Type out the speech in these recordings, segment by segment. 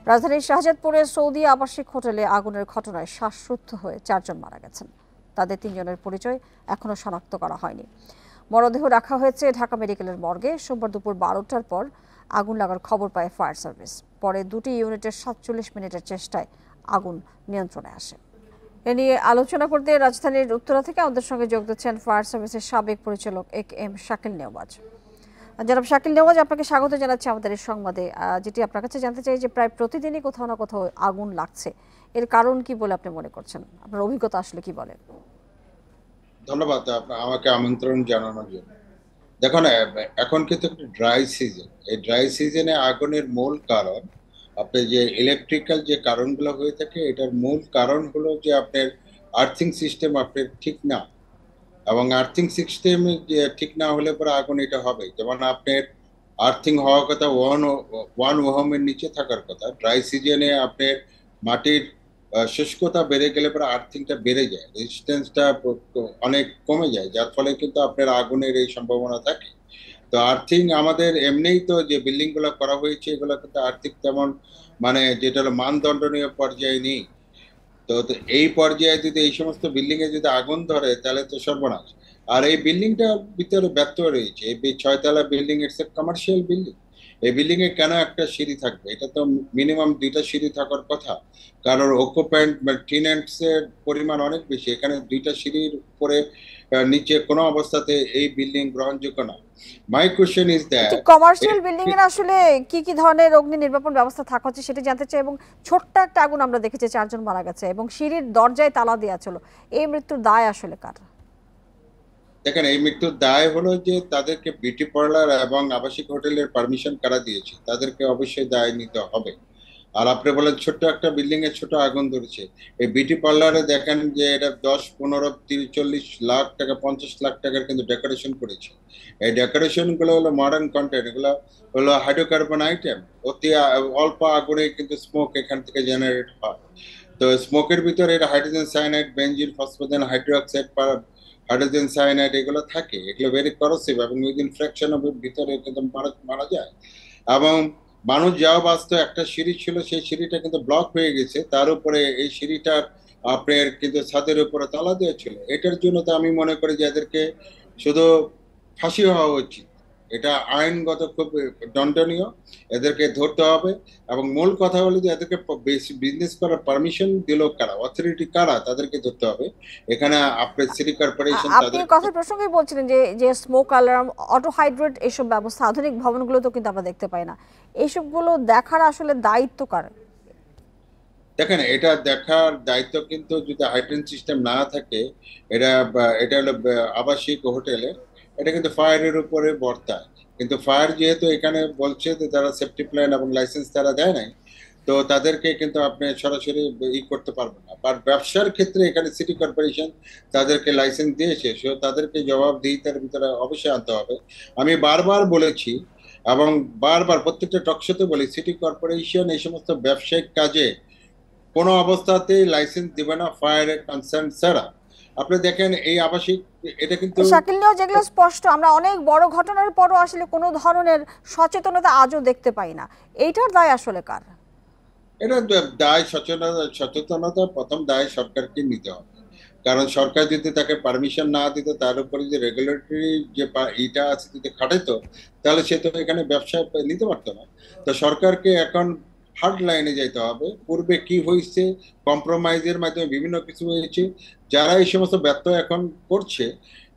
রাজধানীর শাহজাদপুরে সৌদি আবাসিক হোটেলে আগুনের ঘটনায় শ্বাসরুদ্ধ হয়ে 4 জন মারা গেছেন। তাদের 3 জনের পরিচয় এখনো শনাক্ত করা হয়নি। মরদেহ রাখা হয়েছে ঢাকা মেডিকেলের মর্গে। সোমবার দুপুর 12টার পর আগুন লাগার খবর পায় ফায়ার সার্ভিস। পরে দুটি ইউনিটের 47 মিনিটের চেষ্টায় আগুন নিয়ন্ত্রণে আসে। এ নিয়ে আলোচনা করতে রাজধানীর উত্তরা থেকে আমাদের সঙ্গে যোগ দিচ্ছেন ফায়ার সার্ভিসের সাবেক পরিচালক এম শাকিল নেওয়াজ। জনাব শাকিল নেওয়াজ, আপনাকে স্বাগত জানাচ্ছি আমাদের এই সংবাদে। যেটি আপনার কাছে জানতে চাই যে প্রায় প্রতিদিনই কোথাও না কোথাও আগুন লাগছে, এর কারণ কি বলে আপনি মনে করছেন? আপনার অভিজ্ঞতা আসলে কি বলে? ধন্যবাদ আমাকে আমন্ত্রণ জানানোর জন্য। দেখুন, এখন কিন্তু একটা ড্রাই সিজন। এই ড্রাই সিজনে আগুনের মূল কারণ আপনার যে ইলেকট্রিক্যাল যে কারণগুলো হয়ে থাকে, এটার মূল কারণ হলো যে আপনার আর্থিং সিস্টেম আপনার ঠিক না, এবং আর্থিং সিস্টেম ঠিক না হলে পরে আগুন এটা হবে। যেমন আপনার আর্থিং হওয়ার কথা 1 ওহমের নিচে থাকার কথা। ড্রাই সিজনে আপনার মাটির শুষ্কতা বেড়ে গেলে পরে আর্থিংটা বেড়ে যায়, রেজিস্ট্যান্সটা অনেক কমে যায়, যার ফলে কিন্তু আপনার আগুনের এই সম্ভাবনা থাকে। তো আর্থিং আমাদের এমনিই তো যে বিল্ডিং গুলো করা হয়েছে, এগুলো কিন্তু আর্থিক তেমন মানে যেটা হলো মানদণ্ডনীয় পর্যায়ে নেই। তো তো এই পর্যায়ে যদি এই সমস্ত বিল্ডিং এ যদি আগুন ধরে, তাহলে তো সর্বনাশ। আর এই বিল্ডিংটার ভিতরে ব্যর্থ রয়েছে। এই 6 তলা building, it's a commercial building. এই বিল্ডিং এ কেন একটা সিঁড়ি থাকবে? এটা তো মিনিমাম 2টা সিঁড়ি থাকার কথা, কারণ অকুপেন্ট টেনেন্টস এর পরিমাণ অনেক বেশি। এখানে 2টা সিঁড়ির উপরে নিচে কোনো অবস্থাতে এই বিল্ডিং গ্রহণযোগ্য না। মাই question is that commercial building এর আসলে কি কি ধরনের অগ্নি নির্বাপন ব্যবস্থা থাকা হচ্ছে সেটা জানতে চাই। এবং ছোট্ট একটা আগুন আমরা দেখেছি, 4 জন মারা গেছে এবং সিঁড়ির দরজায় তালা দেওয়া ছিল। এই মৃত্যুর দায় আসলে কার? দেখেন, এই মৃত্যুর দায় হলো যে তাদেরকে বিউটি পার্লার এবং আবাসিক হোটেলের পারমিশন কারা দিয়েছে, তাদেরকে অবশ্যই দায় নিতে হবে। আর আপনি বলেন ছোট্ট একটা বিল্ডিং এ ছোট আগুন ধরেছে। এই বিউটি পার্লারে দেখেন যে এটা 10, 15, 30, 40 লাখ টাকা, 50 লাখ টাকার কিন্তু ডেকোরেশন করেছে। এই ডেকোরেশন গুলো হলো মডার্ন কন্টেন্ট, এগুলো হলো হাইড্রোকার্বন আইটেম। অতি অল্প আগুনে কিন্তু স্মোক এখান থেকে জেনারেট হয়। তো স্মোকের ভিতরে এটা hydrogen cyanide, benzene, phosgene, hydroxide, hydrogen cyanide এগুলো থাকে। এগুলো ভেরি করসিভ এবং উইদিন ফ্র্যাকশন অফ ভিতরে কিন্তু মারা যায়। এবং মানুষ যাওয়া বাস্তব একটা সিঁড়ি ছিল, সেই সিঁড়িটা কিন্তু ব্লক হয়ে গেছে। তার উপরে এই সিঁড়িটার আপনার কিন্তু ছাদের উপরে তালা দেওয়া ছিল। এটার জন্য তো আমি মনে করি যে এদেরকে শুধু ফাঁসি হওয়া উচিত। এটা আইনগত খুব দণ্ডনীয়, এদেরকে ধরতে হবে। এবং মূল কথা হলো যে এদেরকে বিজনেস করার পারমিশন দিল কারা, অথরিটি কারা, তাদেরকে ধরতে হবে। এখানে আপনার সিটি কর্পোরেশন আপনি তাদের কথার প্রসঙ্গে বলছিলেন যে যে স্মোক অ্যালার্ম, অটো হাইড্রেট এসব ব্যবস্থা আধুনিক ভবনগুলো তো কিন্তু আমরা দেখতে পাই না। এইসবগুলো দেখার আসলে দায়িত্ব কার? দেখেন, এটা দেখার দায়িত্ব কিন্তু যদি হাইড্রেন সিস্টেম না থাকে, এটা হলো আবাসিক হোটেলে, এটা কিন্তু ফায়ারের উপরে বর্তায়। কিন্তু ফায়ার যেহেতু এখানে বলছে যে তারা সেফটি প্ল্যান এবং লাইসেন্স তারা দেয় নাই, তো তাদেরকে কিন্তু আপনি সরাসরি করতে পারবেন না। আর ব্যবসার ক্ষেত্রে এখানে সিটি কর্পোরেশন তাদেরকে লাইসেন্স দিয়েছে, সো তাদেরকে জবাবদিহিতার ভিতরে অবশ্যই আনতে হবে। আমি বারবার বলেছি এবং বারবার প্রত্যেকটা টকশোতে বলি, সিটি কর্পোরেশন এই সমস্ত ব্যবসায়িক কাজে কোনো অবস্থাতেই লাইসেন্স দিবে না ফায়ারের কনসার্ন ছাড়া। আপনি দেখেন এই আবাসিক, এটা কিন্তু শাকিল নিয়েও যেগুলো স্পষ্ট, আমরা অনেক বড় ঘটনার পরও আসলে কোনো ধরনের সচেতনতা আজও দেখতে পাই না। এইটার দায় আসলে কার? এটা দায় সচেতনতা প্রথম দায় সরকারকে নিতে হবে। কারণ সরকার যদি তাকে পারমিশন না দিত, তার উপরে যে রেগুলেটরি যে ইটা আছে যদি খাটাইতো, তাহলে সে তো এখানে ব্যবসা নিতে পারতো না। তো সরকারকে এখন হার্ড লাইনে যাইতে হবে। পূর্বে কি হয়েছে, কম্প্রোমাইজের মাধ্যমে বিভিন্ন কিছু হয়েছে। যারা এই সমস্ত ব্যর্থ এখন করছে,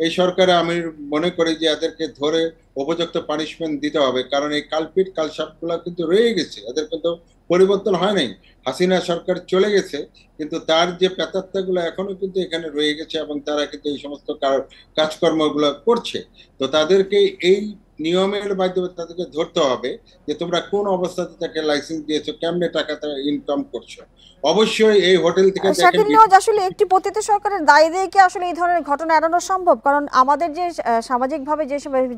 এই সরকারে আমি মনে করি যে এদেরকে ধরে উপযুক্ত পানিশমেন্ট দিতে হবে। কারণ এই কালপিট কালসাপগুলো কিন্তু রয়ে গেছে, এদের কিন্তু পরিবর্তন হয় নাই। হাসিনা সরকার চলে গেছে, কিন্তু তার যে প্রেতাত্মাগুলো এখনো কিন্তু এখানে রয়ে গেছে এবং তারা কিন্তু এই সমস্ত কাজকর্মগুলো করছে। তো তাদেরকে এই নিয়মের মাধ্যমে তাদেরকে ধরতে হবে যে তোমরা কোন অবস্থাতে তাকে লাইসেন্স দিয়েছো, কেমনে টাকা ইনকাম করছো। অবশ্যই এই হোটেল থেকে দেখেন, শাকিল নিয়াজ, আসলে একটি পতিত সরকারের দায় দিয়ে কি আসলে এই ধরনের ঘটনা এড়ানো সম্ভব? কারণ আমাদের যে সামাজিকভাবে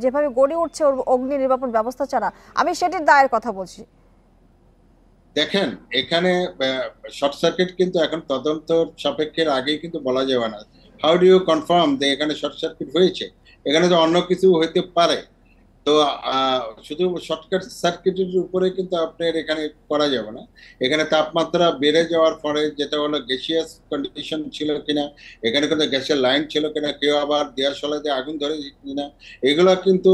যেভাবে গড়ে উঠছে অগ্নি নির্বাপন ব্যবস্থা ছাড়া, আমি সেটির দায়ের কথা বলছি। দেখেন এখানে শর্ট সার্কিট কিন্তু এখন তদন্ত সাপেক্ষের আগেই কিন্তু বলা যাবে না। হাউ ডু ইউ কনফার্ম যে এখানে শর্ট সার্কিট হয়েছে? এখানে তো অন্য কিছু হইতে পারে। তো শুধু শর্টকাট সার্কিটের উপরে কিন্তু আপনার এখানে করা যাবে না। এখানে তাপমাত্রা বেড়ে যাওয়ার পরে যেটা হলো গ্যাসিয়াস কন্ডিশন ছিল কিনা, এখানে কিন্তু গ্যাসের লাইন ছিল কিনা, কেউ আবার দেয়াশলাতে আগুন ধরে কিনা, এগুলো কিন্তু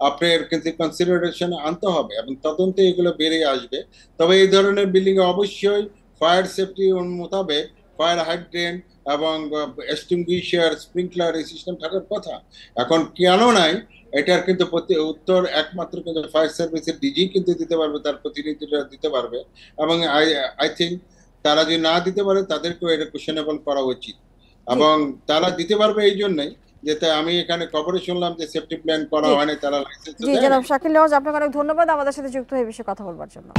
আপনার কিন্তু কনসিডারেশন আনতে হবে এবং তদন্তে এগুলো বেরিয়ে আসবে। তবে এই ধরনের বিল্ডিং এ অবশ্যই ফায়ার সেফটি মোতাবেক ফায়ার হাইড্রেন্ট এবং এক্সটিংগুইশার স্প্রিংকলার এই সিস্টেম থাকার কথা। এখন কেন নাই, এটার কিন্তু উত্তর একমাত্র কিন্তু ফায়ার সার্ভিসের ডিজি কিন্তু দিতে পারবে, তার প্রতিনিধিরা দিতে পারবে। এবং আই আই থিঙ্ক তারা যদি না দিতে পারে তাদেরকেও এটা কোশ্চেনেবল করা উচিত। জি এবং তারা দিতে পারবে এই জন্যই যেটা আমি এখানে খবরে শুনলাম যে সেফটি প্ল্যান করা জি হয়নি, তারা লাইসেন্স জি দেয় জনাব নাই। শাকিল নওয়াজ, আপনাকে অনেক ধন্যবাদ আমাদের সাথে যুক্ত হয়ে এই বিষয়ে কথা বলবার জন্য।